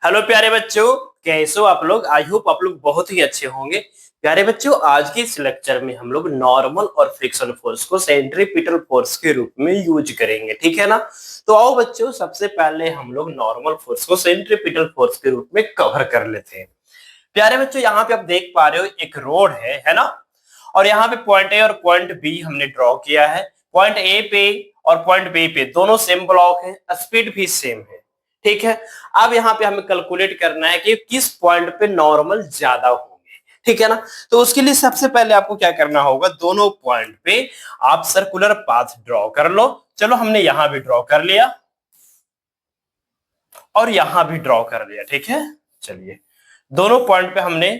Hello प्यारे बच्चों, कैसे हो आप लोग। आई होप आप लोग बहुत ही अच्छे होंगे। प्यारे बच्चों, आज के इस लेक्चर में हम लोग नॉर्मल और फ्रिक्शन फोर्स को सेंट्रीपिटल फोर्स के रूप में यूज करेंगे, ठीक है ना। तो आओ बच्चों, सबसे पहले हम लोग नॉर्मल फोर्स को सेंट्रीपिटल फोर्स के रूप में कवर कर लेते हैं। प्यारे बच्चों, यहाँ पे आप देख पा रहे हो एक रोड है ना। और यहाँ पे पॉइंट ए और पॉइंट बी हमने ड्रॉ किया है। पॉइंट ए पे और पॉइंट बी पे दोनों सेम ब्लॉक है, स्पीड भी सेम है, ठीक है। अब यहाँ पे हमें कैलकुलेट करना है कि किस पॉइंट पे नॉर्मल ज्यादा होंगे, ठीक है ना। तो उसके लिए सबसे पहले आपको क्या करना होगा, दोनों पॉइंट पे आप सर्कुलर पाथ ड्रॉ कर लो। चलो, हमने यहां भी ड्रॉ कर लिया और यहां भी ड्रॉ कर लिया, ठीक है। चलिए, दोनों पॉइंट पे हमने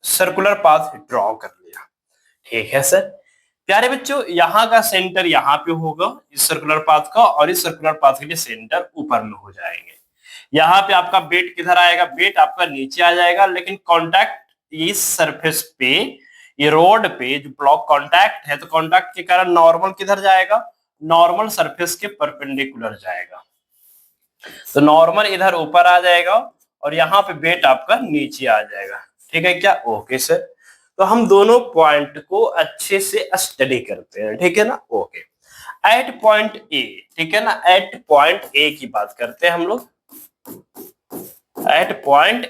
सर्कुलर पाथ ड्रॉ कर लिया, ठीक है सर। प्यारे बच्चों, यहाँ का सेंटर यहाँ पे होगा इस सर्कुलर पाथ का, और इस सर्कुलर पाथ के लिए सेंटर ऊपर में हो जाएंगे। यहाँ पे आपका बेट किधर आएगा, बेट आपका नीचे आ जाएगा, लेकिन कांटेक्ट इस सरफेस पे, ये रोड पे जो ब्लॉक कांटेक्ट है, तो कांटेक्ट के कारण नॉर्मल किधर जाएगा, नॉर्मल सरफेस के परपेंडिकुलर जाएगा। तो नॉर्मल इधर ऊपर आ जाएगा और यहाँ पे बेट आपका नीचे आ जाएगा, ठीक है क्या। Okay sir. तो हम दोनों पॉइंट को अच्छे से स्टडी करते हैं, ठीक है ना। ओके, एट पॉइंट ए, ठीक है ना, एट पॉइंट ए की बात करते हैं हम लोग। एट पॉइंट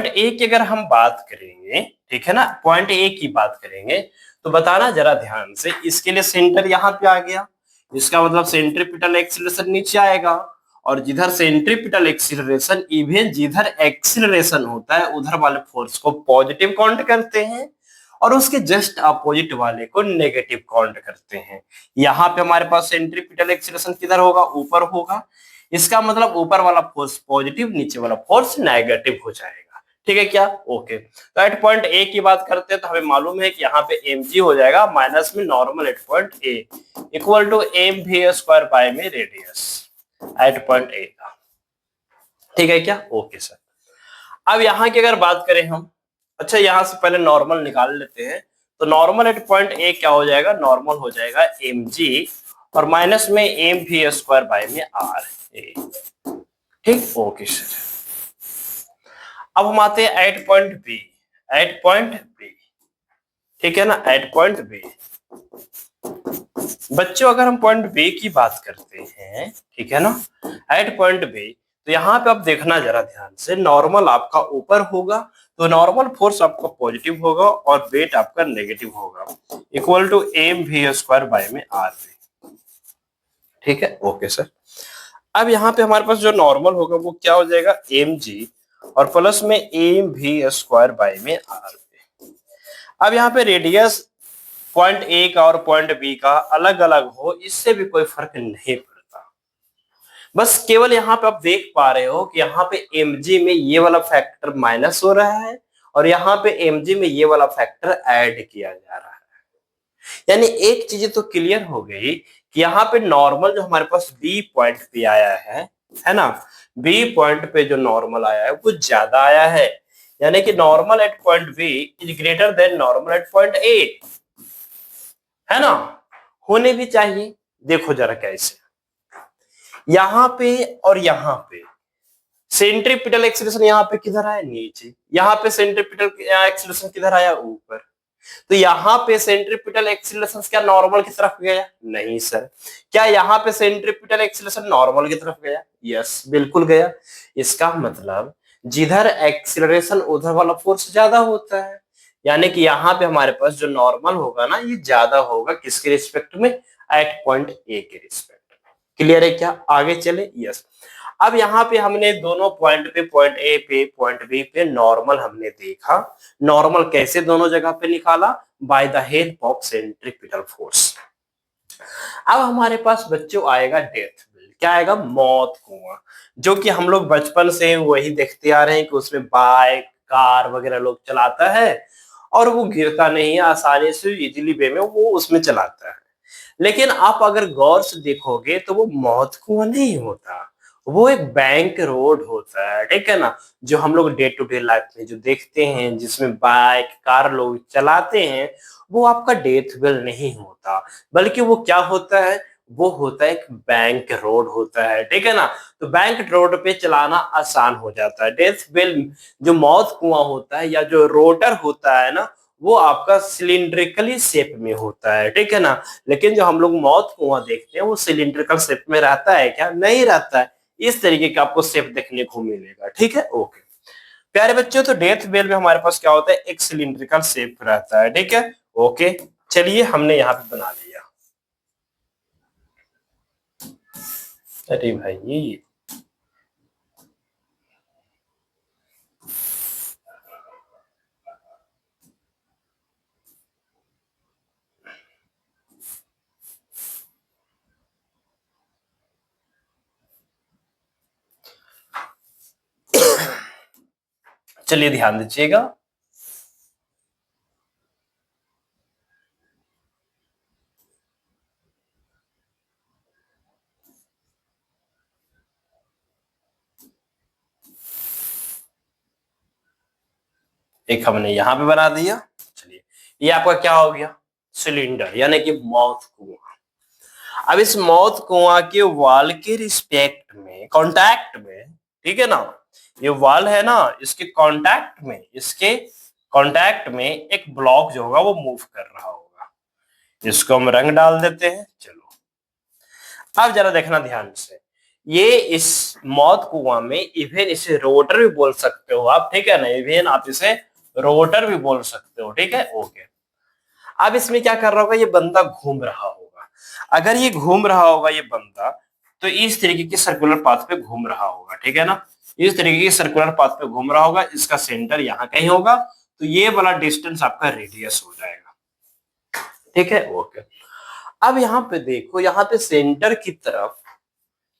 ए की अगर हम बात करेंगे, ठीक है ना, पॉइंट ए की बात करेंगे, तो बताना जरा ध्यान से। इसके लिए सेंटर यहाँ पे आ गया, इसका मतलब सेंट्रीपिटल एक्सीलरेशन नीचे आएगा, और जिधर सेंट्रीपिटल एक्सीलरेशन, इवन जिधर एक्सीलरेशन होता है उधर वाले फोर्स को पॉजिटिव काउंट करते हैं, और उसके जस्ट अपोजिट वाले को नेगेटिव काउंट करते हैं। यहाँ पे हमारे पास सेंट्रीपिटल एक्सीलरेशन किधर होगा, ऊपर होगा। इसका मतलब ऊपर वाला फोर्स पॉजिटिव, नीचे वाला फोर्स नेगेटिव हो जाएगा, ठीक है क्या। ओके, तो एट पॉइंट ए की बात करते हैं, तो हमें मालूम है कि यहाँ पे mg हो जाएगा माइनस में normal at point A equal to M we square by में रेडियस एट पॉइंट ए का, ठीक है क्या। Okay sir. अब यहाँ की अगर बात करें हम, अच्छा यहाँ से पहले नॉर्मल निकाल लेते हैं। तो नॉर्मल एट पॉइंट ए क्या हो जाएगा, नॉर्मल हो जाएगा mg और माइनस में एम वी स्क्वायर बाय में आर ए, ठीक। Okay sir. अब हम आते हैं at point B, at point B, ठीक है ना, एट पॉइंट बी। बच्चों, अगर हम पॉइंट बी की बात करते हैं, ठीक है ना, एट पॉइंट बी, तो यहाँ पे आप देखना जरा ध्यान से, नॉर्मल आपका ऊपर होगा, तो नॉर्मल फोर्स आपका पॉजिटिव होगा और वेट आपका नेगेटिव होगा, equal to M we square by में आर वी, ठीक है। Okay sir. अब यहाँ पे हमारे पास जो नॉर्मल होगा वो क्या हो जाएगा, एम जी और प्लस में एम वी स्क्वायर बाय में आर वी। अब यहाँ पे रेडियस पॉइंट ए का और पॉइंट बी का अलग अलग हो, इससे भी कोई फर्क नहीं पड़ता। बस केवल यहाँ पे आप देख पा रहे हो कि यहाँ पे mg में ये वाला फैक्टर माइनस हो रहा है और यहाँ पे mg में ये वाला फैक्टर ऐड किया जा रहा है। यानी एक चीज तो क्लियर हो गई कि यहाँ पे नॉर्मल जो हमारे पास बी पॉइंट पे आया है ना, बी पॉइंट पे जो नॉर्मल आया है वो ज्यादा आया है। यानी कि normal at point B is greater than normal at point A, है ना, होने भी चाहिए। देखो जरा कैसे, यहां पे और यहां पे सेंट्रीपिटल एक्सीलरेशन यहाँ पे किधर आया, नीचे। यहाँ पे सेंट्रीपिटल एक्सीलरेशन किधर आया, ऊपर। तो यहाँ पे सेंट्रीपिटल एक्सीलरेशन क्या नॉर्मल की तरफ गया, नहीं सर। क्या यहाँ पे सेंट्रीपिटल एक्सीलरेशन नॉर्मल की तरफ गया, यस बिल्कुल गया। इसका मतलब जिधर एक्सीलरेशन उधर वाला फोर्स ज्यादा होता है, यानी कि यहाँ पे हमारे पास जो नॉर्मल होगा ना, ये ज्यादा होगा किसके रिस्पेक्ट में, एट पॉइंट ए के रिस्पेक्ट। क्लियर है क्या, आगे चले। यस। अब यहाँ पे हमने दोनों पॉइंट पे, पॉइंट ए पे पॉइंट बी पे नॉर्मल हमने देखा। नॉर्मल कैसे दोनों जगह पे निकाला, by the help of centripetal force. अब हमारे पास बच्चों आएगा डेथ बिल, क्या आएगा, मौत कुआं, जो कि हम लोग बचपन से वही देखते आ रहे हैं कि उसमें बाइक कार वगैरह लोग चलाता है और वो गिरता नहीं है, आसानी से इजीली वे में वो उसमें चलाता है। लेकिन आप अगर गौर से देखोगे तो वो मौत कुआं नहीं होता, वो एक बैंक रोड होता है, ठीक है ना, जो हम लोग डे टू डे लाइफ में जो देखते हैं, जिसमें बाइक कार लोग चलाते हैं, वो आपका डेथ बिल नहीं होता, बल्कि वो क्या होता है, वो होता है एक बैंक रोड होता है, ठीक है ना। तो बैंक रोड पे चलाना आसान हो जाता है। डेथ बेल जो मौत कुआं होता है या जो रोटर होता है ना, वो आपका सिलिंड्रिकली शेप में होता है, ठीक है ना। लेकिन जो हम लोग मौत कुआं देखते हैं वो सिलिंड्रिकल शेप में रहता है क्या? नहीं रहता है। इस तरीके का आपको शेप देखने को मिलेगा, ठीक है। ओके प्यारे बच्चों, तो डेथ बेल में हमारे पास क्या होता है? एक सिलिंड्रिकल शेप रहता है, ठीक है। ओके चलिए हमने यहाँ पे बना लिया। अरे भाई चलिए ध्यान दीजिएगा। एक हमने यहाँ पे बना दिया। चलिए ये आपका क्या हो गया? सिलेंडर यानी कि मौत कुआं। अब इस मौत कुआं के वॉल के रिस्पेक्ट में, कांटेक्ट में, ठीक है ना, ये वॉल है ना, इसके कांटेक्ट में एक ब्लॉक जो होगा वो मूव कर रहा होगा। इसको हम रंग डाल देते हैं। चलो अब जरा देखना ध्यान से। ये इस मौत कुआं में इवन इसे रोटर भी बोल सकते हो आप, ठीक है ना। इवन आप इसे रोटर भी बोल सकते हो, ठीक है। ओके अब इसमें क्या कर रहा होगा? ये बंदा घूम रहा होगा। अगर ये घूम रहा होगा ये बंदा, तो इस तरीके के सर्कुलर पाथ पे घूम रहा होगा, ठीक है ना। इस तरीके के सर्कुलर पाथ पे घूम रहा होगा। इसका सेंटर यहाँ कहीं होगा, तो ये वाला डिस्टेंस आपका रेडियस हो जाएगा, ठीक है। ओके अब यहाँ पे देखो, यहाँ पे सेंटर की तरफ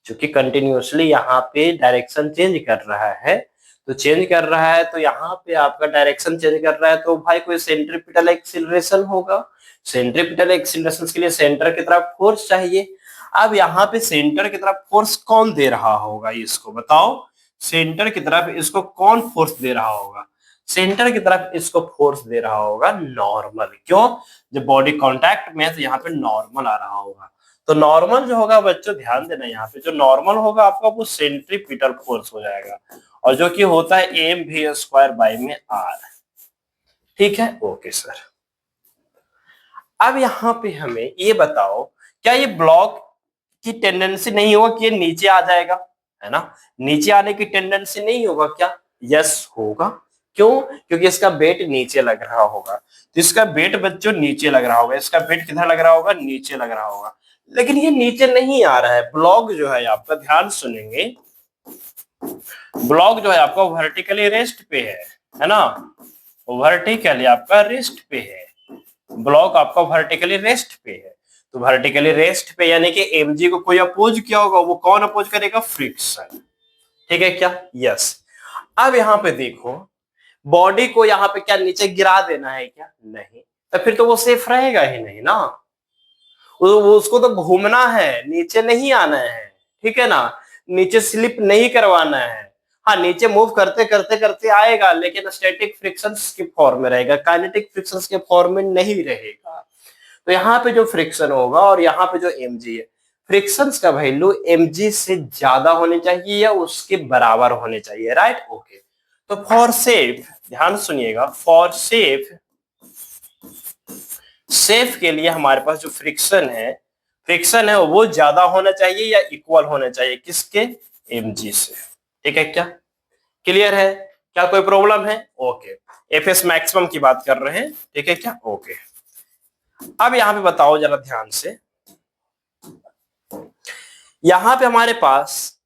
क्योंकि कंटिन्यूअसली यहाँ पे डायरेक्शन चेंज कर रहा है, तो चेंज कर रहा है तो यहाँ पे आपका डायरेक्शन चेंज कर रहा है, तो भाई कोई सेंट्रीपिटल एक्सीलरेशन होगा। सेंट्रीपिटल एक्सीलरेशन के लिए सेंटर की तरफ फोर्स चाहिए। अब यहाँ पे सेंटर की तरफ फोर्स कौन दे रहा होगा? इसको बताओ। सेंटर की तरफ इसको कौन फोर्स दे रहा होगा? सेंटर की तरफ इसको फोर्स दे रहा होगा नॉर्मल। क्यों? जब बॉडी कांटेक्ट में है तो यहाँ पे नॉर्मल आ रहा होगा। तो नॉर्मल जो होगा बच्चों ध्यान देना, यहाँ पे जो नॉर्मल होगा आपका वो सेंट्रीपिटल फोर्स हो जाएगा, और जो कि होता है एम वी स्क्वायर बाई में आर, ठीक है। ओके सर अब यहाँ पे हमें ये बताओ, क्या ये ब्लॉक की टेंडेंसी नहीं होगा कि ये नीचे आ जाएगा? है ना, नीचे आने की टेंडेंसी नहीं होगा क्या? यस होगा। क्यों? क्योंकि इसका वेट नीचे लग रहा होगा। तो इसका वेट बच्चों नीचे लग रहा होगा। इसका वेट किधर लग रहा होगा? नीचे लग रहा होगा। लेकिन ये नीचे नहीं आ रहा है। ब्लॉक जो है आपका, ध्यान सुनेंगे, ब्लॉक जो है आपका वर्टिकली रेस्ट पे है ना। वर्टिकली आपका रेस्ट पे है। ब्लॉक आपका वर्टिकली रेस्ट पे है। तो वर्टिकली रेस्ट पे यानी कि एमजी को कोई अपोज किया होगा, वो कौन अपोज करेगा? फ्रिक्शन, ठीक है क्या? यस। अब यहाँ पे देखो, बॉडी को यहाँ पे क्या नीचे गिरा देना है क्या? नहीं। तो फिर तो वो सेफ रहेगा ही नहीं ना। उसको तो घूमना है, नीचे नहीं आना है, ठीक है ना। नीचे स्लिप नहीं करवाना है। हाँ नीचे मूव करते करते करते आएगा, लेकिन स्टैटिक फ्रिक्शंस के फॉर्म में रहेगा, काइनेटिक फ्रिक्शंस के फॉर्म में नहीं रहेगा। तो यहाँ पे जो फ्रिक्शन होगा और यहाँ पे जो एमजी है, फ्रिक्शंस का वैल्यू एमजी से ज्यादा होने चाहिए या उसके बराबर होने चाहिए, राइट। ओके तो फॉर सेफ, ध्यान सुनिएगा, फॉर सेफ, सेफ के लिए हमारे पास जो फ्रिक्शन है वो ज्यादा होना चाहिए या इक्वल होना चाहिए? किसके? एमजी से, ठीक है क्या? क्लियर है? क्या कोई प्रॉब्लम है? ओके एफएस मैक्सिमम की बात कर रहे हैं, ठीक है क्या? ओके अब यहाँ पे बताओ जरा ध्यान से, यहाँ पे हमारे पास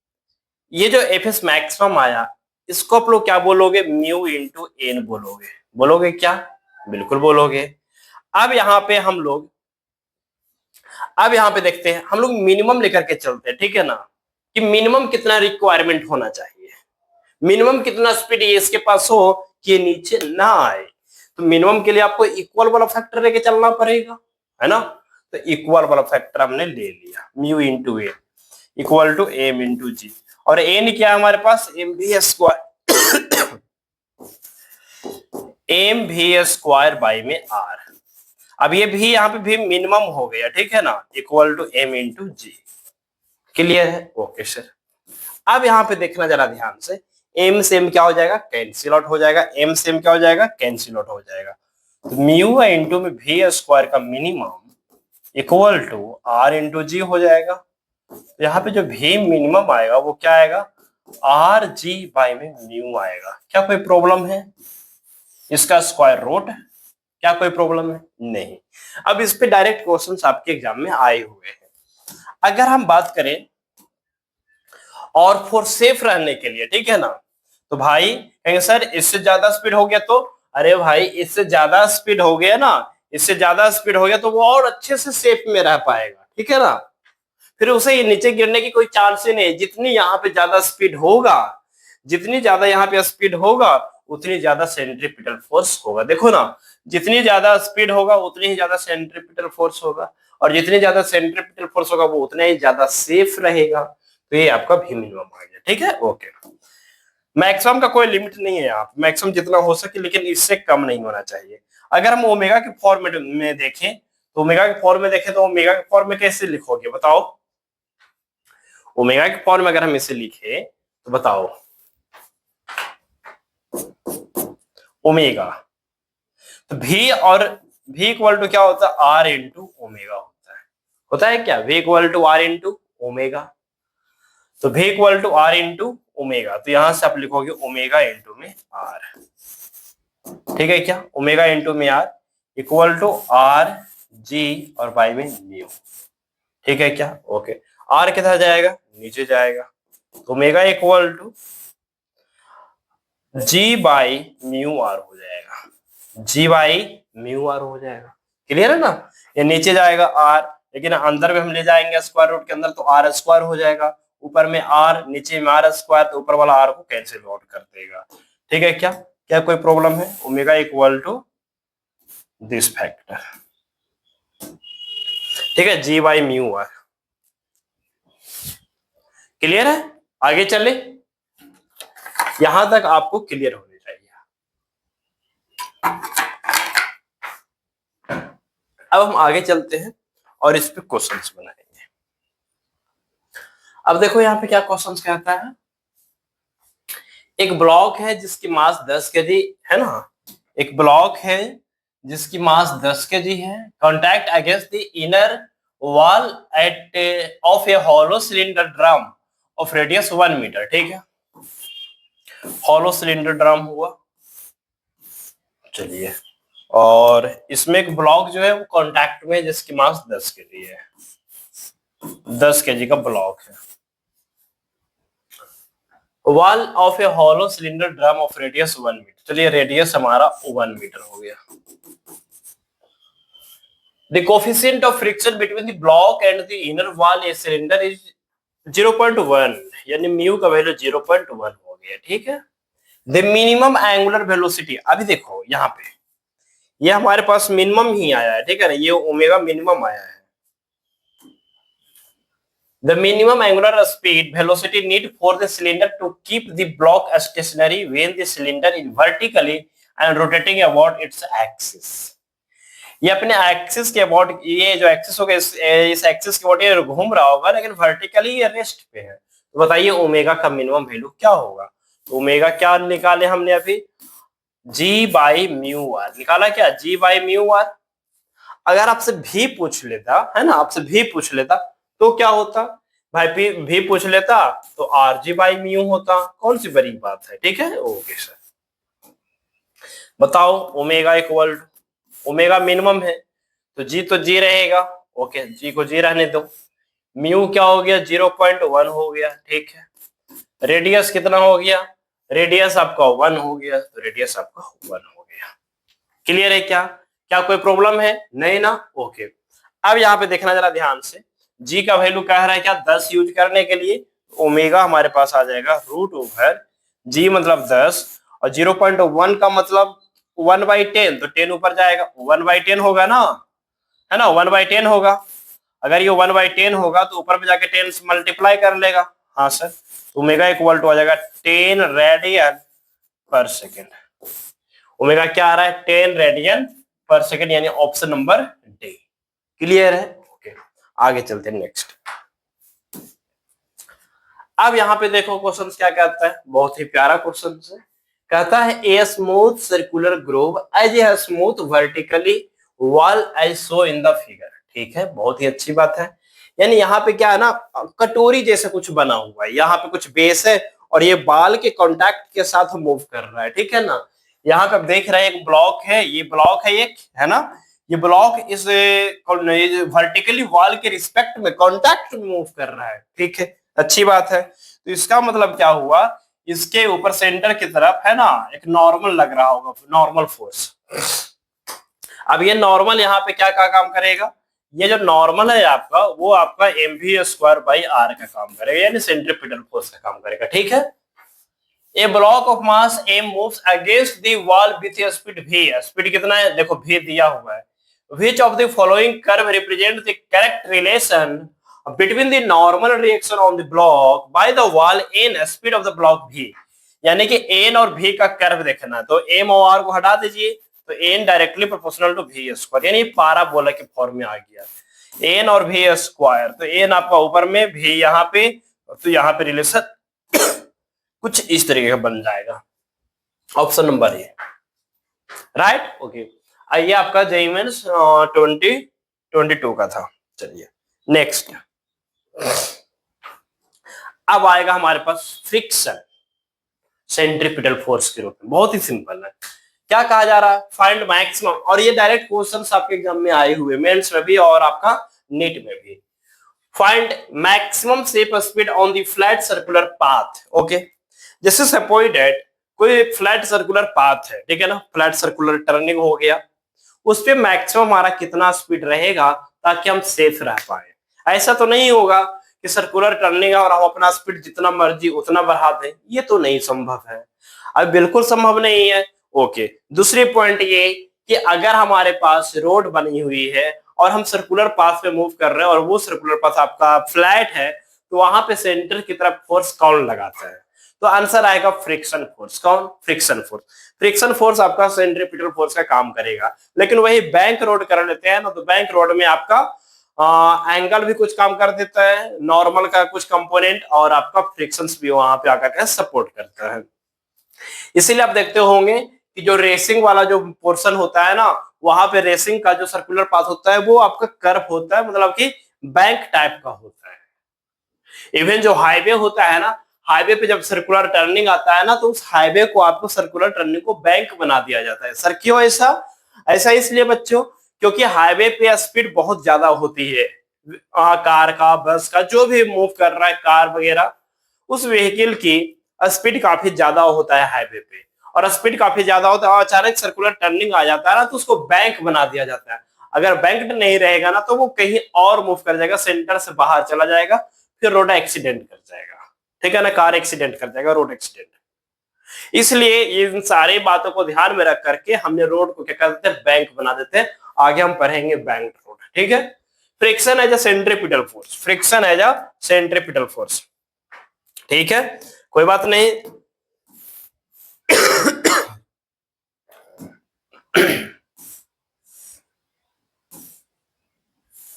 ये जो एफएस मैक्सिमम आया, इसको आप लोग क्या बोलोगे? म्यू इंटू एन बोलोगे। बोलोगे क्या? बिल्कुल बोलोगे। अब यहाँ पे हम लोग, अब यहाँ पे देखते हैं, हम लोग मिनिमम लेकर के चलते हैं, ठीक है ना, कि मिनिमम कितना रिक्वायरमेंट होना चाहिए, मिनिमम कितना स्पीड ये इसके पास हो कि ये नीचे ना आए। तो मिनिमम के लिए आपको इक्वल वाला फैक्टर लेके चलना पड़ेगा, है ना। तो इक्वल वाला फैक्टर हमने ले लिया, mu into a equal to m into g, और एन क्या है हमारे पास? M we square, m we square by में आर। अब ये भी यहाँ पे भी मिनिमम हो गया, ठीक है ना, equal to m into g. Clear है? Okay sir. अब यहाँ पे देखना जरा ध्यान से, m से m क्या हो जाएगा, कैंसिल आउट हो जाएगा, m से m क्या हो जाएगा, कैंसिल आउट हो जाएगा। तो म्यू इंटू में v स्क्वायर का minimum equal to r into g हो जाएगा। तो यहाँ पे जो v मिनिमम आएगा वो क्या आएगा, आर जी बाई में म्यू आएगा। क्या कोई प्रॉब्लम है? इसका स्क्वायर रूट, क्या कोई प्रॉब्लम है? नहीं। अब इस पे डायरेक्ट क्वेश्चंस आपके एग्जाम में आए हुए हैं। अगर हम बात करें और फॉर सेफ रहने के लिए, ठीक है ना, तो भाई कहेंगे सर इससे ज्यादा स्पीड हो गया तो, अरे भाई इससे ज्यादा स्पीड हो गया ना, इससे ज्यादा स्पीड हो गया तो वो और अच्छे से सेफ में रह पाएगा, ठीक है ना। फिर उसे नीचे गिरने की कोई चांस ही नहीं। जितनी यहाँ पे ज्यादा स्पीड होगा, जितनी ज्यादा यहाँ पे स्पीड होगा उतनी ज्यादा सेंट्रीपिटल फोर्स होगा। देखो ना, जितनी ज्यादा स्पीड होगा उतनी ही ज्यादा सेंट्रीपिटल फोर्स होगा, और जितनी ज्यादा सेंट्रीपिटल फोर्स होगा वो उतना ही ज्यादा सेफ रहेगा। तो ये आपका भी मिनिमम आ गया, ठीक है। ओके, मैक्सिमम का कोई लिमिट नहीं है यहाँ, मैक्सिमम जितना हो सके, लेकिन इससे कम नहीं होना चाहिए। अगर हम ओमेगा के फॉर्म में देखें तो ओमेगा के फॉर्म में देखें तो ओमेगा के फॉर्म में कैसे लिखोगे बताओ? ओमेगा के फॉर्म में अगर हम इसे लिखे तो बताओ, ओमेगा तो v और v इक्वल टू क्या होता है, r इंटू ओमेगा होता है क्या, v equal to r into omega. तो v equal to r into omega, तो यहां से आप लिखोगे ओमेगा इंटू में r, ठीक है क्या, ओमेगा इंटू में r equal to r g और बाई में म्यू, ठीक है क्या। ओके, r किधर जाएगा, नीचे जाएगा, तो omega equal to G by mu R हो जाएगा, जी बाई म्यू आर हो जाएगा। क्लियर है ना, ये नीचे जाएगा आर, लेकिन अंदर में हम ले जाएंगे स्क्वायर रूट के अंदर तो आर स्क्वायर हो जाएगा, ऊपर में आर नीचे में आर स्क्वायर, तो ऊपर वाला आर को कैंसिल आउट कर देगा, ठीक है क्या। क्या कोई प्रॉब्लम है? Omega equal to this factor, ठीक है, G by mu R. Clear है? आगे चले, यहां तक आपको क्लियर होनी चाहिए। अब हम आगे चलते हैं और इस पे क्वेश्चंस बनाएंगे। अब देखो यहाँ पे क्या क्वेश्चंस कहता है, एक ब्लॉक है जिसकी मास 10 केजी है ना, एक ब्लॉक है जिसकी मास 10 केजी है, contact against the inner wall at of a hollow cylinder drum of radius 1 metre, ठीक है, हॉलो सिलेंडर ड्रम हुआ। चलिए, और इसमें एक ब्लॉक जो है वो कांटेक्ट में जिसकी मास 10 केजी है, 10 केजी का ब्लॉक है। Wall of a hollow cylinder drum of radius 1 metre, चलिए रेडियस हमारा 1 मीटर हो गया। The coefficient of friction between the block and the inner wall a cylinder is 0.1, यानी म्यू का वैल्यू 0.1 हो गया, ठीक है। द मिनिमम एंगुलर वेलोसिटी, अभी देखो यहाँ पे ये हमारे पास मिनिमम ही आया है, ठीक है ना, ये ओमेगा मिनिमम आया है। The minimum angular speed velocity need for the cylinder to keep the block stationary when the cylinder is vertically and rotating about its axis. ये अपने एक्सिस के अबाउट, ये जो एक्सिस होगा इस एक्सिस के अबाउट ये घूम रहा होगा, लेकिन वर्टिकली ये रेस्ट पे है। तो बताइए ओमेगा का मिनिमम वैल्यू क्या होगा? तो ओमेगा क्या निकाले हमने अभी, जी बाई म्यू आर निकाला, क्या जी बाई म्यू आर। अगर आपसे भी पूछ लेता है ना, आपसे भी पूछ लेता तो क्या होता भाई, भी पूछ लेता तो आर जी बाई म्यू होता, कौन सी बड़ी बात है, ठीक है। ओके सर, बताओ omega equal to, omega minimum है तो जी रहेगा, ओके जी को जी रहने दो, म्यू क्या हो गया 0.1 हो गया, ठीक है। रेडियस कितना हो गया, रेडियस आपका 1 हो गया, तो रेडियस आपका 1 हो गया। क्लियर है क्या? क्या कोई प्रॉब्लम है? नहीं ना, ओके। अब यहाँ पे देखना जरा ध्यान से, जी का वैल्यू कह रहा है क्या 10 यूज करने के लिए, ओमेगा हमारे पास आ जाएगा रूट ओवर जी मतलब 10 और 0.1 का मतलब 1/10, तो 10 ऊपर जाएगा 1/10 होगा ना, है ना, 1/10 होगा। अगर ये 1/10 होगा तो ऊपर में जाके 10 से मल्टीप्लाई कर लेगा, हाँ सर, तो ओमेगा इक्वल टू आ जाएगा 10 रेडियन पर सेकेंड। ओमेगा क्या आ रहा है 10 रेडियन पर सेकेंड, यानी ऑप्शन नंबर डी। क्लियर है? ओके, आगे चलते हैं नेक्स्ट। अब यहाँ पे देखो क्वेश्चन क्या कहता है, बहुत ही प्यारा क्वेश्चन है। कहता है a smooth circular groove as a smooth vertically wall as so in the figure. ठीक है, बहुत ही अच्छी बात है। यानी यहाँ पे क्या है ना, कटोरी जैसे कुछ बना हुआ है, यहाँ पे कुछ बेस है और ये बाल के कांटेक्ट के साथ मूव कर रहा है। ठीक है ना, यहाँ पे आप देख रहे हैं एक ब्लॉक है, ये ब्लॉक है एक, है ना, ये ब्लॉक इस वर्टिकली वॉल के रिस्पेक्ट में कांटेक्ट में मूव कर रहा है। ठीक है, अच्छी बात है। तो इसका मतलब क्या हुआ, इसके ऊपर सेंटर की तरफ है ना एक नॉर्मल लग रहा होगा, नॉर्मल फोर्स। अब ये नॉर्मल यहाँ पे क्या क्या काम करेगा, ये जो नॉर्मल है आपका, वो आपका mv²/r का काम करेगा, यानी सेंट्रीपिटल फोर्स का काम करेगा। ठीक है, a block of mass m moves against the wall with a speed v। Speed कितना है, देखो v दिया हुआ है। Which of the following curve represent the correct relation between the normal reaction on the block by the wall and speed of the block v। यानी कि n और v का कर्व देखना, तो m और r को हटा दीजिए, तो n directly proportional to v², यानी पाराबोला के फॉर्म में आ गया n और v²। तो n आपका ऊपर में, v यहाँ पे, तो यहाँ पे रिलेशन कुछ इस तरीके का बन जाएगा, option number A, right. Okay, ये आपका जेईई मेंस 2022 का था। चलिए नेक्स्ट, अब आएगा हमारे पास फ्रिक्शन सेंट्रीपिटल फोर्स के रूप में। बहुत ही सिंपल है, क्या कहा जा रहा है, फाइंड मैक्सिमम, और ये डायरेक्ट क्वेश्चंस आपके एग्जाम में आए हुए, मेंस में भी और आपका नीट में भी। Find maximum shape speed on the flat circular path. Okay, जैसे सपोज दैट कोई फ्लैट सर्कुलर पाथ है, ठीक है ना, फ्लैट सर्कुलर टर्निंग हो गया, उस पे मैक्सिमम हमारा कितना स्पीड रहेगा ताकि हम सेफ रह पाए। ऐसा तो नहीं होगा कि सर्कुलर टर्निंग है और हम अपना स्पीड जितना मर्जी उतना बढ़ा दें, ये तो नहीं संभव है, अब बिल्कुल संभव नहीं है। ओके, दूसरी पॉइंट ये कि अगर हमारे पास रोड बनी हुई है और हम सर्कुलर पाथ पे मूव कर रहे हैं और वो सर्कुलर पाथ आपका फ्लैट है, तो वहां पे सेंटर की तरफ फोर्स कौन लगाता है, तो आंसर आएगा फ्रिक्शन फोर्स। कौन? Friction force. फ्रिक्शन फोर्स आपका सेंट्रीपिटल फोर्स का काम करेगा। लेकिन वही बैंक रोड कर लेते हैं ना, तो बैंक रोड में आपका एंगल भी कुछ काम कर देता है, नॉर्मल का कुछ कंपोनेंट, और आपका फ्रिक्शंस भी वहां पे आकर के सपोर्ट करता है। इसीलिए आप देखते होंगे कि जो रेसिंग वाला जो पोर्शन होता है ना, वहां पे रेसिंग का जो सर्कुलर पाथ होता है वो आपका कर्व होता है, मतलब कि बैंक टाइप का होता है। इवन जो हाईवे होता है ना, हाईवे पे जब सर्कुलर टर्निंग आता है ना, तो उस हाईवे को आपको सर्कुलर टर्निंग को बैंक बना दिया जाता है। सर क्यों ऐसा? ऐसा इसलिए बच्चों, क्योंकि हाईवे पे स्पीड बहुत ज्यादा होती है, कार का, बस का, जो भी मूव कर रहा है, कार वगैरह, उस व्हीकल की स्पीड काफी ज्यादा होता है हाईवे पे, और स्पीड काफी ज्यादा होता है, और अचानक सर्कुलर टर्निंग आ जाता है ना, तो उसको बैंक बना दिया जाता है। अगर बैंक नहीं रहेगा ना, तो वो कहीं और मूव कर जाएगा, सेंटर से बाहर चला जाएगा, फिर रोड एक्सीडेंट कर जाएगा। ठीक है ना, कार एक्सीडेंट कर जाएगा, रोड एक्सीडेंट। इसलिए इन सारी बातों को ध्यान में रख करके हमने रोड को क्या कर देते हैं, बैंक बना देते हैं। आगे हम पढ़ेंगे बैंक रोड। ठीक है, friction as a centripetal force, friction as a centripetal force. ठीक है, कोई बात नहीं।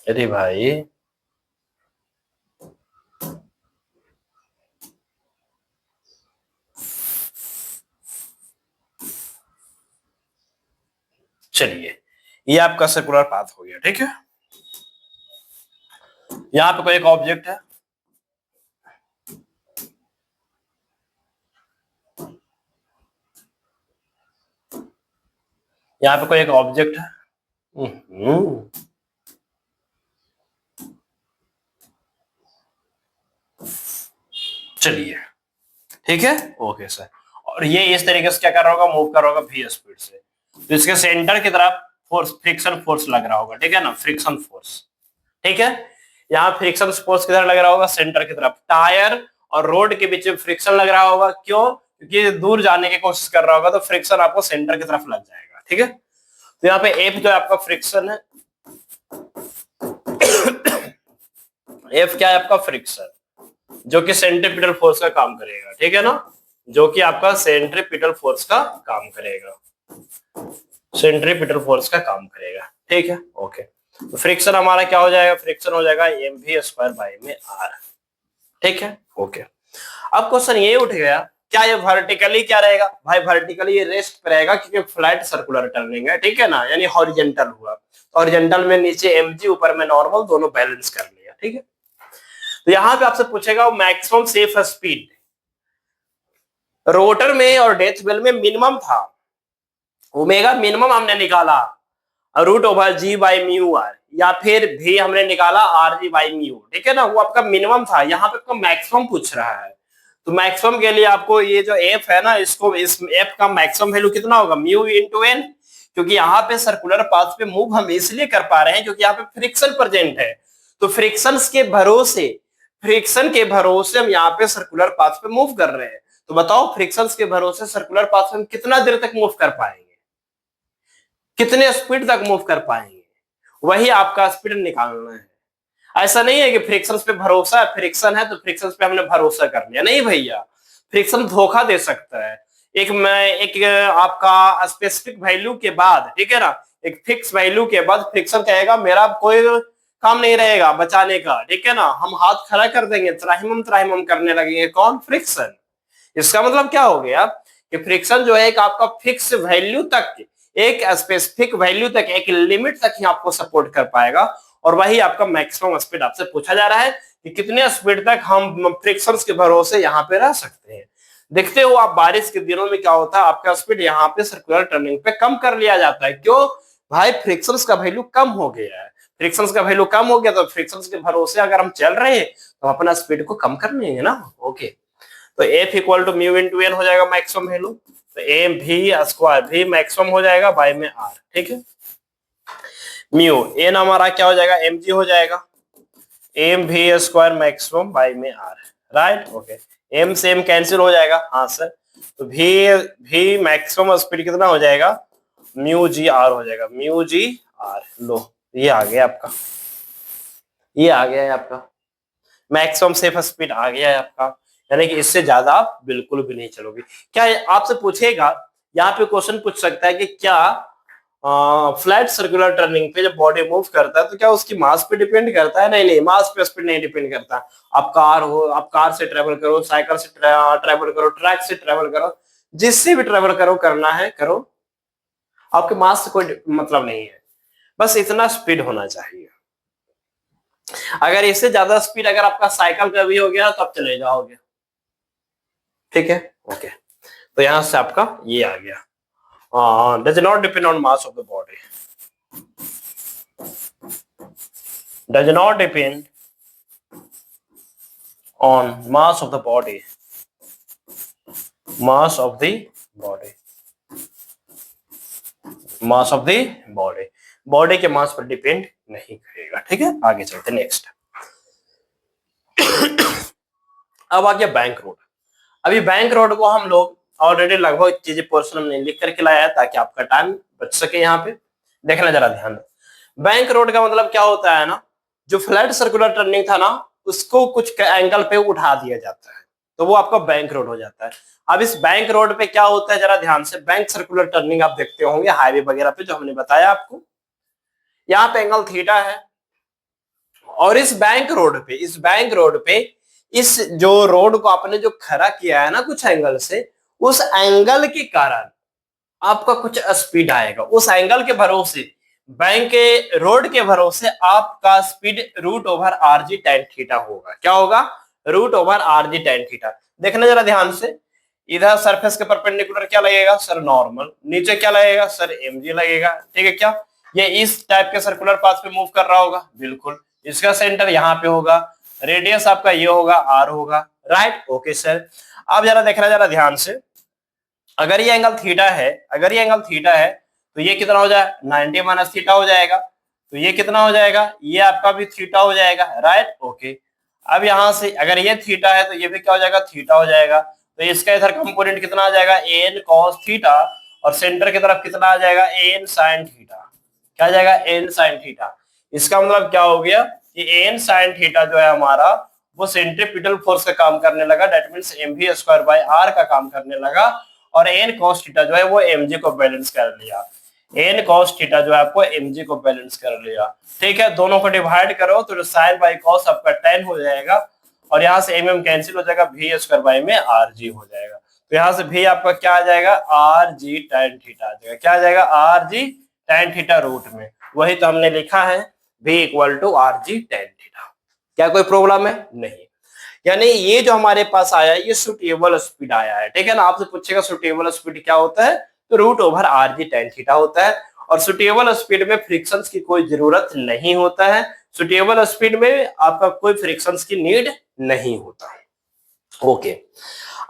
अरे भाई, चलिए, ये आपका सर्कुलर पाथ हो गया। ठीक है, यहां पे कोई एक ऑब्जेक्ट है, यहाँ पे कोई एक ऑब्जेक्ट है, चलिए, ठीक है, ओके सर। और ये इस तरीके से क्या कर रहा होगा, मूव कर रहा होगा v स्पीड से, तो इसके सेंटर की तरफ फोर्स, फ्रिक्शन फोर्स लग रहा होगा। ठीक है ना, फ्रिक्शन फोर्स। ठीक है, यहाँ फ्रिक्शन फोर्स किधर लग रहा होगा, सेंटर की तरफ। टायर और रोड के बीच में फ्रिक्शन लग रहा होगा, क्यों? क्योंकि दूर जाने की कोशिश कर रहा होगा, तो फ्रिक्शन आपको सेंटर की तरफ लग जाएगा। ठीक है, तो यहाँ पे एफ जो है आपका फ्रिक्शन है, एफ क्या है आपका, फ्रिक्शन, जो कि सेंट्रीपिटल फोर्स का काम करेगा। ठीक है ना, जो कि आपका सेंट्रीपिटल फोर्स का काम करेगा। सेंट्रीपिटल फोर्स का काम करेगा। ठीक है, ओके। तो फ्रिक्शन हमारा क्या हो जाएगा, फ्रिक्शन हो जाएगा mv स्क्वायर बाय में r। ठीक है, ओके। अब क्वेश्चन ये उठ गया, क्या ये वर्टिकली क्या रहेगा, भाई वर्टिकली ये रेस्ट पे रहेगा क्योंकि फ्लैट सर्कुलर टर्निंग है, ठीक है ना, यानी हॉरिजॉन्टल हुआ। हॉरिजॉन्टल में नीचे mg ऊपर में नॉर्मल, दोनों बैलेंस कर लिया। ठीक है, तो यहां पे आपसे पूछेगा मैक्सिमम सेफ स्पीड रोटर में और डेथ बेल में मिनिमम था, ओमेगा मिनिमम हमने निकाला root over G by mu R, या फिर भी हमने निकाला आर जी बाई म्यू। ठीक है ना, वो आपका मिनिमम था, यहाँ पे आपका मैक्सिमम पूछ रहा है। तो मैक्सिमम के लिए आपको ये जो एफ है ना, इसको इस एफ का मैक्सिमम वैल्यू कितना होगा, म्यू इंटू एन, क्योंकि यहाँ पे सर्कुलर पाथ पे मूव हम इसलिए कर पा रहे हैं क्योंकि यहाँ पे फ्रिक्शन प्रेजेंट है। तो फ्रिक्शन के भरोसे हम यहाँ पे सर्कुलर पाथ पे मूव कर रहे हैं। तो बताओ फ्रिक्शन के भरोसे सर्कुलर पाथ पे हम कितना देर तक मूव कर पाएंगे, कितने स्पीड तक मूव कर पाएंगे, वही आपका स्पीड निकालना है। ऐसा नहीं है कि फ्रिक्शन पे भरोसा है, फ्रिक्शन है तो फ्रिक्शन पे हमने भरोसा कर लिया, नहीं भैया, फ्रिक्शन धोखा दे सकता है। एक आपका स्पेसिफिक वैल्यू के बाद, ठीक है ना, एक फिक्स वैल्यू के बाद फ्रिक्शन कहेगा मेरा कोई काम नहीं रहेगा बचाने का, ठीक है ना, हम हाथ खड़ा कर देंगे, त्राहिमम करने लगेंगे, कौन, फ्रिक्शन। इसका मतलब क्या हो गया कि फ्रिक्शन जो है एक आपका फिक्स वैल्यू तक, एक स्पेसिफिक वैल्यू तक, एक लिमिट तक ही आपको सपोर्ट कर पाएगा, और वही आपका मैक्सिमम स्पीड आपसे पूछा जा रहा है कि कितने स्पीड तक हम फ्रिक्शंस के भरोसे यहाँ पे रह सकते हैं। देखते हो आप बारिश के दिनों में क्या होता है, आपका स्पीड यहाँ पे सर्कुलर टर्निंग पे कम कर लिया जाता है, क्यों भाई, फ्रिक्शंस का वैल्यू कम हो गया है। फ्रिक्शंस का वैल्यू कम हो गया तो फ्रिक्शंस के भरोसे अगर हम चल रहे हैं तो अपना स्पीड को कम कर लेंगे ना। ओके, तो F equal to mu into N हो जाएगा मैक्सिमम वैल्यू, तो एम भी स्क्वायर भी मैक्सिमम हो जाएगा बाय में आर। ठीक है, म्यू एन हमारा क्या हो जाएगा, एम जी हो जाएगा, एम भी स्क्वायर मैक्सिमम बाय में आर, राइट। ओके, एम से एम कैंसिल हो जाएगा, हाँ सर, तो भी मैक्सिमम स्पीड कितना हो जाएगा, म्यू जी आर हो जाएगा, म्यू जी आर। लो ये आ गया आपका, ये आ गया है आपका मैक्सिमम सेफ स्पीड आ गया है आपका, यानी कि इससे ज्यादा आप बिल्कुल भी नहीं चलोगे। क्या आपसे पूछेगा, यहाँ पे क्वेश्चन पूछ सकता है कि क्या फ्लैट सर्कुलर टर्निंग पे जब बॉडी मूव करता है तो क्या उसकी मास पे डिपेंड करता है, नहीं नहीं, मास पे स्पीड नहीं डिपेंड करता। आप कार हो, आप कार से ट्रेवल करो, साइकिल से ट्रेवल करो, ट्रैक से ट्रेवल करो, जिससे भी ट्रेवल करो, करना है करो, आपके मास से कोई मतलब नहीं है, बस इतना स्पीड होना चाहिए। अगर इससे ज्यादा स्पीड अगर आपका साइकिल का भी हो गया तो आप चले जाओगे। ठीक है, ओके, तो यहां से आपका ये आ गया, does not depend on mass of the body, does not depend on mass of the body, mass of the body, mass of the body, body के मास पर डिपेंड नहीं करेगा। ठीक है, आगे चलते नेक्स्ट। अब आ गया बैंक रोड। अभी बैंक रोड को हम लोग ऑलरेडी लगभग चीजें पोर्शन हमने लिख करके लाया है ताकि आपका टाइम बच सके। यहाँ पे देखना जरा ध्यान। बैंक रोड का मतलब क्या होता है ना, जो फ्लैट सर्कुलर टर्निंग था ना, उसको कुछ एंगल पे उठा दिया जाता है, तो वो आपका बैंक रोड हो जाता है। अब इस बैंक रोड पे क्या होता है जरा ध्यान से, बैंक सर्कुलर टर्निंग आप देखते होंगे हाईवे वगैरह पे, जो हमने बताया आपको, यहाँ पे एंगल थीटा है, और इस बैंक रोड पे इस जो रोड को आपने जो खड़ा किया है ना कुछ एंगल से, उस एंगल के कारण आपका कुछ स्पीड आएगा, उस एंगल के भरोसे, बैंक के रोड के भरोसे आपका speed root over are G tan theta होगा। क्या होगा, root over are G tan theta. देखना जरा ध्यान से, इधर सरफेस के परपेंडिकुलर क्या लगेगा सर, नॉर्मल, नीचे क्या लगेगा सर, एम जी लगेगा। ठीक है, क्या ये इस टाइप के सर्कुलर पाथ पे मूव कर रहा होगा, बिल्कुल, इसका सेंटर यहाँ पे होगा, रेडियस आपका ये होगा, आर होगा, राइट। ओके सर, अब जरा देखना जरा ध्यान से, अगर ये एंगल थीटा है, अगर ये एंगल थीटा है तो ये कितना हो जाए, 90 माइनस थीटा हो जाएगा, तो ये कितना हो जाएगा, ये आपका भी थीटा हो जाएगा, राइट। ओके, अब यहां से अगर ये थीटा है तो ये भी क्या हो जाएगा, थीटा हो जाएगा, तो इसका इधर कंपोनेंट कितना आ जाएगा, एन कॉस थीटा, और सेंटर की तरफ कितना आ जाएगा, एन साइन थीटा। क्या आ जाएगा, एन साइन थीटा। इसका मतलब क्या हो गया कि एन साइन थीटा जो है हमारा, वो सेंट्रीपिटल फोर्स का काम करने लगा, that means mv square by r का काम करने लगा, और एन कॉस थीटा जो है वो mg को बैलेंस कर लिया। एन कॉस थीटा जो है आपको mg को बैलेंस कर लिया, ठीक है। दोनों को डिवाइड करो तो साइन बाई कॉस आपका tan हो जाएगा, और यहाँ से mm कैंसिल हो जाएगा, v स्क्वायर बाई में rg हो जाएगा। तो यहाँ से v आपका क्या आ जाएगा, rg tan थीटा आ जाएगा। क्या आ जाएगा, rg tan थीटा रूट में, वही तो हमने लिखा है, v equal to rg tan theta. क्या कोई प्रॉब्लम है? नहीं। यानी ये जो हमारे पास आया ये सुटेबल स्पीड आया है, ठीक है ना। आपसे पूछेगा सुटेबल स्पीड क्या होता है, तो root over are G tan theta होता है। और सुटेबल स्पीड में फ्रिक्शंस की कोई जरूरत नहीं होता है, सुटेबल स्पीड में आपका कोई फ्रिक्शंस की नीड नहीं होता। ओके,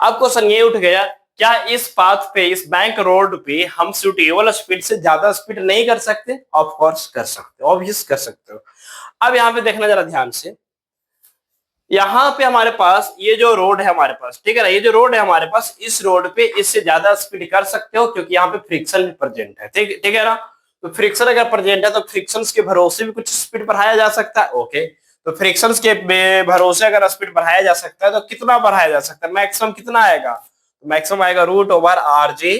अब क्वेश्चन ये उठ गया, क्या इस पाथ पे, इस बैंक रोड पे हम सुटेबल स्पीड से ज्यादा स्पीड नहीं कर सकते? ऑफ कोर्स कर सकते हो, ऑब्वियस कर सकते हो। अब यहाँ पे देखना जरा ध्यान से, यहाँ पे हमारे पास ये जो रोड है हमारे पास, ठीक है ना, ये जो रोड है हमारे पास, इस रोड पे इससे ज्यादा स्पीड कर सकते हो क्योंकि यहाँ पे फ्रिक्शन भी प्रेजेंट है, ठीक ठीक है ना। तो फ्रिक्शन अगर प्रेजेंट है तो फ्रिक्शन के भरोसे भी कुछ स्पीड बढ़ाया जा सकता है। ओके, तो फ्रिक्शन के भरोसे अगर स्पीड बढ़ाया जा सकता है तो कितना बढ़ाया जा सकता है, मैक्सिमम कितना आएगा, मैक्सिमम आएगा root over are g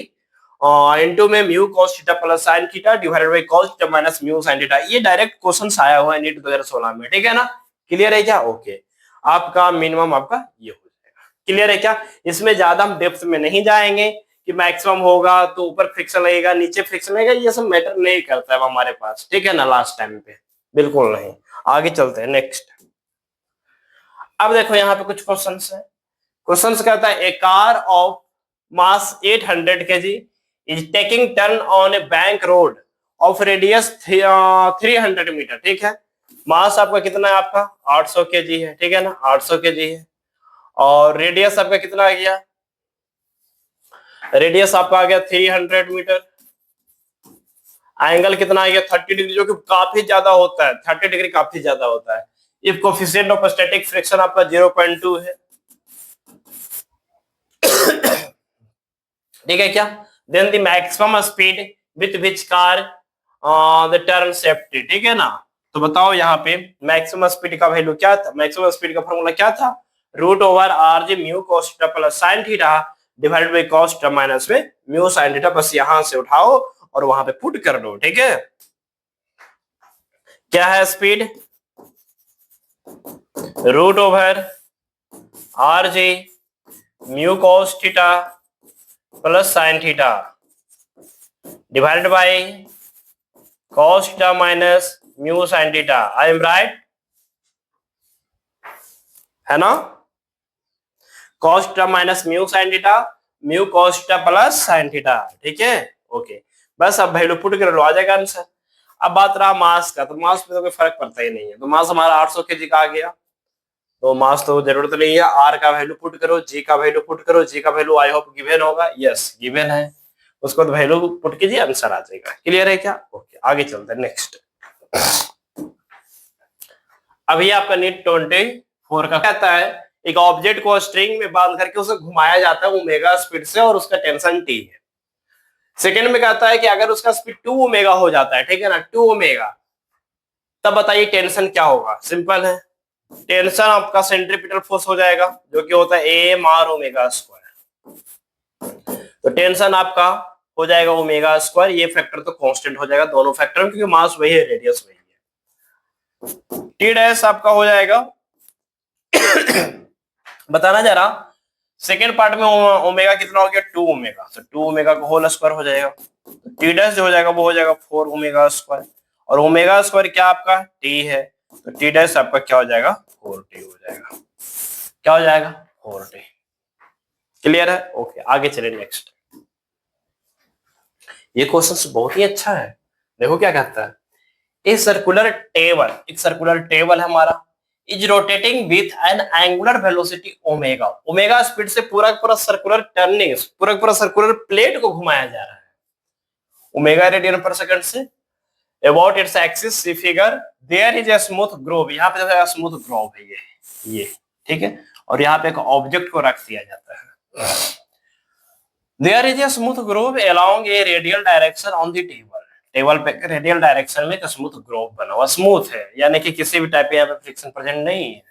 into में mu cos theta plus sine theta divided by cos theta minus mu sine theta. ये डायरेक्ट क्वेश्चन आया हुआ है नीट 2016 में, ठीक है ना। क्लियर है क्या? ओके, आपका मिनिमम आपका ये हो जाएगा। क्लियर है क्या? इसमें ज्यादा हम डेप्थ में नहीं जाएंगे कि मैक्सिमम होगा तो ऊपर फ्रिक्शन लगेगा नीचे फ्रिक्शन लगेगा, ये सब मैटर नहीं करता है हमारे पास, ठीक है ना, लास्ट टाइम पे बिल्कुल नहीं। आगे चलते हैं नेक्स्ट। अब देखो यहाँ पे कुछ क्वेश्चंस है। क्वेश्चंस कहता है, a car of mass 800 kg is taking turn on a bank road of radius 300 metre, ठीक है। मास आपका कितना है, आपका 800 kg है, ठीक है ना, 800 kg है। और रेडियस आपका कितना आ गया, रेडियस आपका आ गया 300 मीटर। एंगल कितना आ गया 30 डिग्री, जो कि काफी ज्यादा होता है, 30 डिग्री काफी ज्यादा होता है। If coefficient of static friction आपका 0.2 है, ठीक है क्या। Then the maximum speed with which car the turn safety, ठीक है ना। तो बताओ यहाँ पे मैक्सिमम स्पीड का वैल्यू क्या था, मैक्सिमम स्पीड का फॉर्मूला क्या था, root over are G mu cos theta plus sine theta divided by cos theta minus में म्यू साइन थीटा। बस यहां से उठाओ और वहां पे पुट कर दो, ठीक है। क्या है speed, root over are G mu cos theta plus sine theta divided by cos theta minus mu sin theta। I am right, है ना। cos theta minus mu sin theta, mu cos theta plus sin theta, ठीक है। Okay, बस अब value put कर लो, आ जाएगा answer. अब बात रहा मास का, तो मास पे तो कोई फर्क पड़ता ही नहीं है। तो मास हमारा 800 kg का आ गया, तो मास तो जरूरत नहीं है। आर का वैल्यू पुट करो, जी का वैल्यू पुट करो, जी का वैल्यू आई होप गिवन होगा, यस गिवन है, उसको तो वैल्यू पुट कीजिए, आंसर आ जाएगा। क्लियर है क्या? ओके, आगे चलते हैं नेक्स्ट। अभी आपका नीट 24 का कहता है, एक ऑब्जेक्ट को स्ट्रिंग में बांध करके उसे घुमाया जाता है ओमेगा स्पीड से और उसका टेंशन टी है। सेकंड में कहता है कि अगर उसका स्पीड 2 ओमेगा हो जाता है, ठीक है ना, 2 ओमेगा, तब बताइए टेंशन क्या होगा। सिंपल है, टेंशन आपका सेंट्रीपिटल फोर्स हो जाएगा जो कि होता है एम आर ओमेगा स्क्वायर। तो टेंशन आपका हो जाएगा ओमेगा स्क्वायर, ये फैक्टर तो कांस्टेंट हो जाएगा दोनों फैक्टर में, क्योंकि मास वही है, रेडियस वही है। टी डैश आपका हो जाएगा बताना जरा, सेकेंड पार्ट में ओमेगा कितना हो गया, 2 ओमेगा, तो 2 ओमेगा का होल स्क्वायर हो जाएगा। टी डैश जो हो जाएगा वो हो जाएगा 4 ओमेगा स्क्वायर, और ओमेगा स्क्वायर क्या आपका टी है, तो टी डैश आपका क्या हो जाएगा 4t हो जाएगा। क्या हो जाएगा 4t। क्लियर है? ओके, आगे चले नेक्स्ट। ये क्वेश्चन बहुत ही अच्छा है, देखो क्या कहता है, एक सर्कुलर टेबल, एक सर्कुलर टेबल है हमारा, is rotating with an angular velocity omega, omega speed से पूरा पूरा सर्कुलर टर्निंग, पूरा पूरा सर्कुलर प्लेट को घुमाया जा रहा है ओमेगा रेडियन पर सेकंड से। About its axis see figure, there is a smooth groove, यहाँ पे जो स्मूथ ग्रोव है ये ठीक है, और यहाँ पे एक ऑब्जेक्ट को रख दिया जाता है। There is a smooth groove along a radial direction on the table, table पे रेडियल डायरेक्शन में एक स्मूथ ग्रोव बना हुआ, स्मूथ है यानी कि किसी भी टाइप पे यहाँ पे फ्रिक्शन प्रेजेंट नहीं है।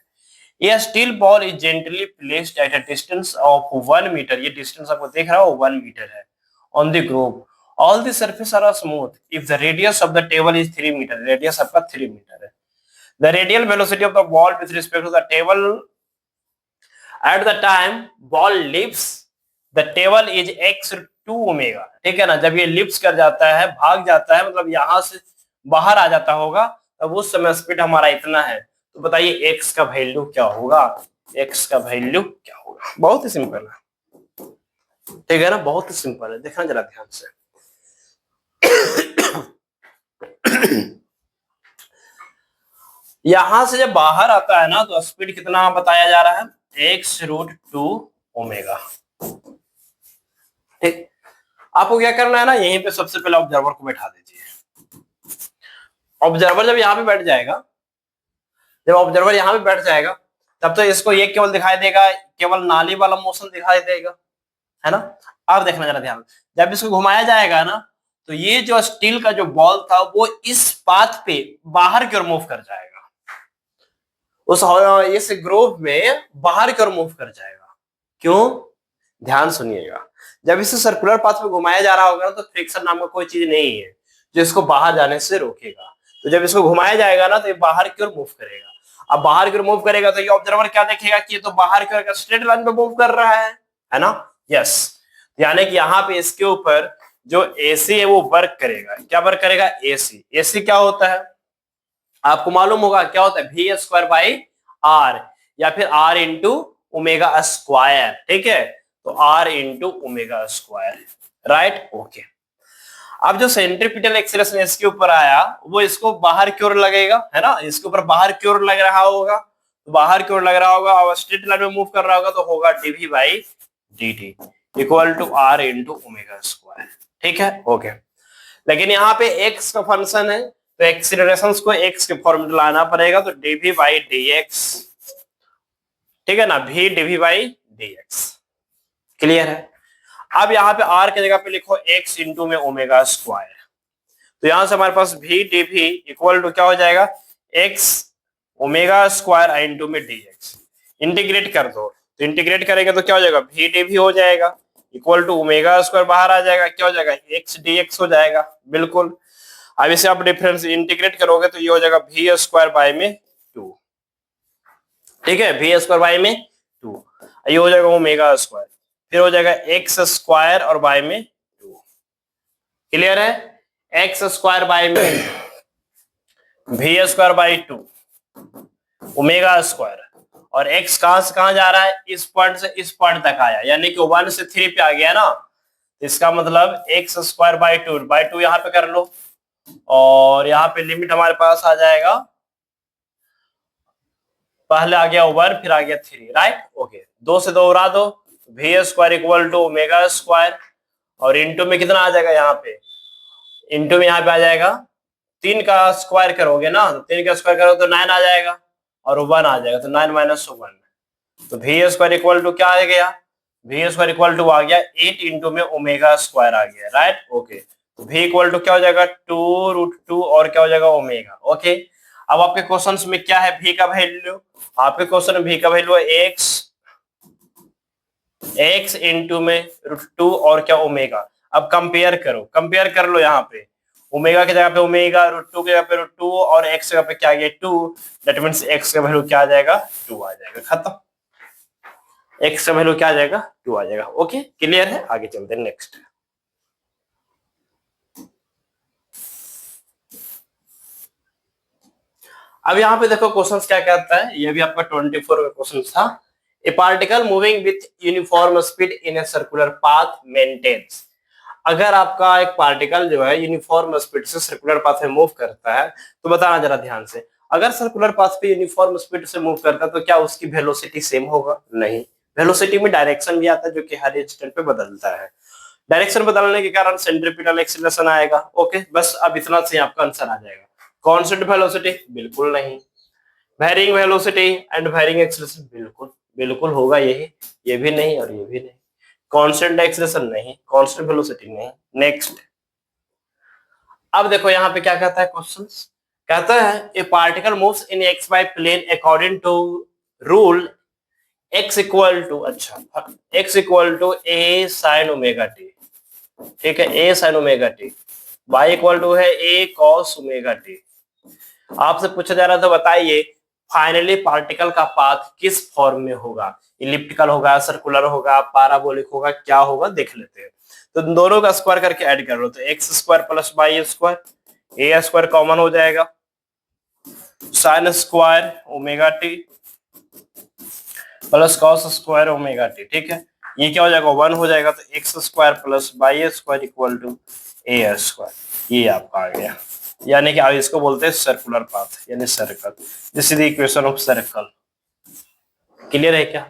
ये steel ball is gently placed at a distance of 1 metre, ये डिस्टेंस आपको देख रहा हो 1 मीटर है, on the groove, all the surface are smooth if the radius of the table is 3 metre, radius आपका 3 मीटर है। The radial velocity of the ball with respect to the table at the time ball lifts the table is x to omega, ठीक है ना। जब ये lift कर जाता है, भाग जाता है, मतलब यहां से बाहर आ जाता होगा, तब उस समय स्पीड हमारा इतना है। तो बताइए x का वैल्यू क्या होगा, x का वैल्यू क्या होगा। बहुत ही सिंपल है, ठीक है ना, बहुत ही सिंपल है, देखना जरा ध्यान से। यहां से जब बाहर आता है ना, तो स्पीड कितना बताया जा रहा है, x रूट टू ओमेगा, ठीक। आपको क्या करना है ना, यहीं पे सबसे पहले ऑब्जर्वर को बैठा दीजिए। ऑब्जर्वर जब यहाँ पे बैठ जाएगा, जब ऑब्जर्वर यहाँ पे बैठ जाएगा, तब तो इसको ये केवल दिखाई देगा, केवल नाली वाला मोशन दिखाई देगा, है ना। अब देखना जरा ध्यान, जब इसको घुमाया जाएगा ना, तो ये जो स्टील का जो बॉल था वो इस पाथ पे बाहर की ओर मूव कर जाएगा, उस इस ग्रुप में बाहर की ओर मूव कर जाएगा। क्यों, ध्यान सुनिएगा। जब इसे सर्कुलर पाथ में घुमाया जा रहा होगा ना, तो फ्रिक्शन नाम का कोई चीज नहीं है जो इसको बाहर जाने से रोकेगा। तो जब इसको घुमाया जाएगा ना, तो ये बाहर की ओर मूव करेगा। अब बाहर की ओर मूव करेगा तो ये ऑब्जर्वर क्या देखेगा कि ये तो बाहर की ओर स्ट्रेट लाइन पे मूव कर रहा है ना। यस, यानी कि यहाँ पे इसके ऊपर जो एसी है वो वर्क करेगा। क्या वर्क करेगा, एसी। एसी क्या होता है आपको मालूम होगा, क्या होता है, वी स्क्वायर बाई आर, या फिर आर इंटू ओमेगा स्क्वायर, ठीक है। तो R into omega square, right, okay. अब जो सेंट्रीपिटल एक्सीलरेशन इसके ऊपर आया, वो इसको बाहर की ओर लगेगा, है ना, इसके ऊपर बाहर की ओर लग रहा होगा, तो बाहर की ओर लग रहा होगा और स्ट्रेट लाइन में मूव कर रहा होगा, तो होगा DV by D equal to R into omega square, ठीक है, ओके। लेकिन यहाँ पे एक्स का फंक्शन है, तो एक्सीलरेशन को एक्स के फॉर्म में लाना पड़ेगा, तो डीवी बाई डी एक्स, ठीक है ना, V DV by D X, clear है। अब यहाँ पे आर की जगह पे लिखो एक्स इंटू में ओमेगा स्क्वायर, तो यहां से हमारे पास वी डीवी इक्वल टू क्या हो जाएगा, एक्स ओमेगा स्क्वायर इंटू में डी एक्स। इंटीग्रेट कर दो, तो इंटीग्रेट करेंगे तो क्या हो जाएगा, वी डीवी हो जाएगा इक्वल टू ओमेगा स्क्वायर बाहर आ जाएगा, क्या हो जाएगा, एक्स डी एक्स हो जाएगा, बिल्कुल। अब इसे आप डिफरेंस इंटीग्रेट करोगे तो ये हो जाएगा वी स्क्वायर बाय में 2, ठीक है, वी स्क्वायर बाय में 2, ये हो जाएगा ओमेगा स्क्वायर, फिर हो जाएगा एक्स स्क्वायर और बाय में 2, क्लियर है। एक्स स्क्वायर बाय में V square by 2 omega square, और एक्स कहां से कहां जा रहा है, इस पॉइंट से इस पॉइंट तक आया, यानी कि 1 से 3 पे आ गया ना, इसका मतलब एक्स स्क्वायर बाय 2 यहां पे कर लो, और यहाँ पे लिमिट हमारे पास आ जाएगा, पहले आ गया 1 फिर आ गया 3, राइट, ओके। 2 से 2 उड़ा दो, V square equal to omega square, और इंटू में कितना आ जाएगा, यहाँ पे इंटू में यहाँ पे आ जाएगा 3 का स्क्वायर करोगे ना, तो 3 का स्क्वायर करोगे तो 9 आ जाएगा, और 1 आ जाएगा, तो 9 माइनस 1, तो वी स्क्वायर इक्वल टू क्या आ गया, वी स्क्वायर इक्वल टू आ गया 8 इंटू में ओमेगा स्क्वायर आ गया, राइट, ओके। तो v इक्वल टू क्या हो जाएगा 2√2 और क्या हो जाएगा ओमेगा, ओके। अब आपके क्वेश्चंस में क्या है, v का वैल्यू, आपके क्वेश्चन में v का वैल्यू है x इंटू में √2 और क्या ओमेगा। अब कंपेयर करो, कंपेयर कर लो, यहाँ पे ओमेगा की जगह पे ओमेगा, √2 की जगह पे √2 और x की जगह पे क्या आ गया 2, दैट मींस x का वैल्यू क्या आ जाएगा 2 आ जाएगा, खत्म। x का वैल्यू क्या आ जाएगा 2 आ जाएगा, ओके, क्लियर है। आगे चलते हैं नेक्स्ट। अब यहाँ पे देखो क्वेश्चन क्या कहता है, ये भी आपका 24 का क्वेश्चन था। A particle moving with uniform speed in a circular path maintains. अगर आपका एक पार्टिकल जो है यूनिफॉर्म स्पीड से सर्कुलर पाथ में मूव करता है, तो बताना जरा ध्यान से, अगर सर्कुलर पाथ पे यूनिफॉर्म स्पीड से मूव करता है तो क्या उसकी वेलोसिटी सेम होगा, नहीं। वेलोसिटी में डायरेक्शन भी आता है जो कि हर इंस्टेंट पे बदलता है। डायरेक्शन बदलने के कारण सेंट्रीपिटल एक्सीलरेशन आएगा, ओके, बस अब इतना से आपका आंसर आ जाएगा। कांस्टेंट वेलोसिटी बिल्कुल नहीं, varying velocity and varying acceleration बिल्कुल बिल्कुल होगा, यही, ये भी नहीं और ये भी नहीं। कांस्टेंट एक्सीलरेशन नहीं, कांस्टेंट वेलोसिटी नहीं। नेक्स्ट, अब देखो यहाँ पे क्या कहता है क्वेश्चन, कहता है a particle moves in x y plane according to rule x equal to, अच्छा, x equal to a sin omega t, ठीक है, a sine omega t, y equal to है ए कॉस ओमेगा टी। आपसे पूछा जा रहा था बताइए फाइनली पार्टिकल का पाथ किस फॉर्म में होगा, इलिप्टिकल होगा, सर्कुलर होगा, पैराबोलिक होगा, क्या होगा देख लेते हैं। तो दोनों का स्क्वायर करके ऐड कर लो तो x square plus Y square, a square common हो जाएगा, sine square omega t plus cos square omega t. ठीक है, ये क्या हो जाएगा 1 हो जाएगा, तो x square plus Y square equal to A square, ये आपका आ गया। यानी कि आप इसको बोलते हैं सर्कुलर पाथ यानी circle, this is the equation of circle. Clear है क्या?